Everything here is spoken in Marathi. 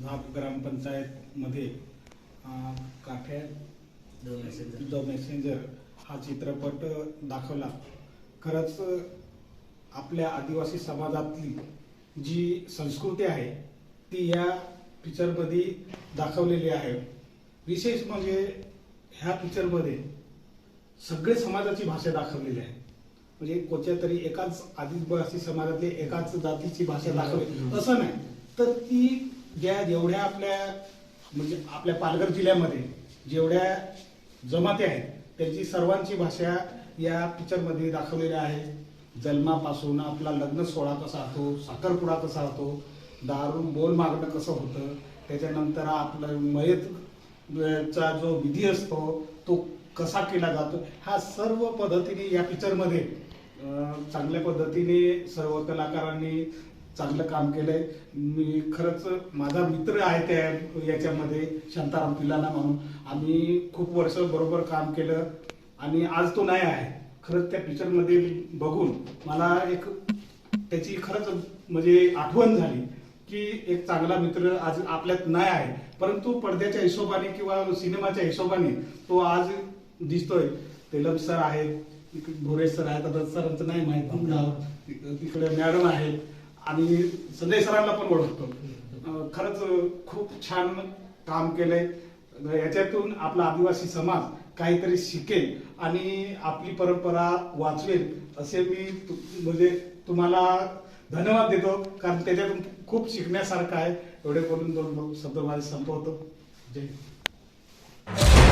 झाप ग्रामपंचायतमध्ये काठ्या द मेसेंजर हा चित्रपट दाखवला। खरंच आपल्या आदिवासी समाजातली जी संस्कृती आहे ती या पिक्चरमध्ये दाखवलेली आहे। विशेष म्हणजे ह्या पिक्चरमध्ये सगळे समाजाची भाषा दाखवलेली आहे। म्हणजे कोणत्या तरी एकाच आदिवासी समाजातली एकाच जातीची भाषा दाखवली असं नाही, तर ती जेवढ्या आपल्या पालघर जिल्ह्यामध्ये जेवढ्या जमाती आहेत त्यांची सर्वांची भाषा या पिक्चरमध्ये दाखवलेली आहे। जन्मापासून आपला लग्न सोहळा कसा होतो, साखरपुडा कसा होतो, दारू बोल मागणं कसं होतं, त्याच्यानंतर आपलं मयतचा जो विधी असतो तो कसा केला जातो, हा सर्व पद्धतीने या पिक्चरमध्ये चांगल्या पद्धतीने सर्व कलाकारांनी चांगलं काम केलंय। मी खरंच माझा मित्र आहे त्या याच्यामध्ये शांताराम पिलाना म्हणून, आम्ही खूप वर्ष बरोबर काम केलं आणि आज तो नाही आहे। खरंच त्या पिक्चरमध्ये बघून मला एक त्याची खरंच म्हणजे आठवण झाली की एक चांगला मित्र आज आपल्यात नाही आहे, परंतु पडद्याच्या हिशोबाने किंवा सिनेमाच्या हिशोबाने तो आज दिसतोय। तेलम सर आहेत, भोरे सर आहेत, आता सरांचं नाही माहिती नाव, तिकडे मॅडम आहेत आणि संजय सरांना पण ओळखतो। खरंच खूप छान काम केलंय। याच्यातून आपला आदिवासी समाज काहीतरी शिकेल आणि आपली परंपरा वाचवेल असे मी म्हणजे तुम्हाला धन्यवाद देतो, कारण त्याच्यातून खूप शिकण्यासारखं आहे। एवढे बोलून दोन शब्द माझे संपवतो। जय हिंद।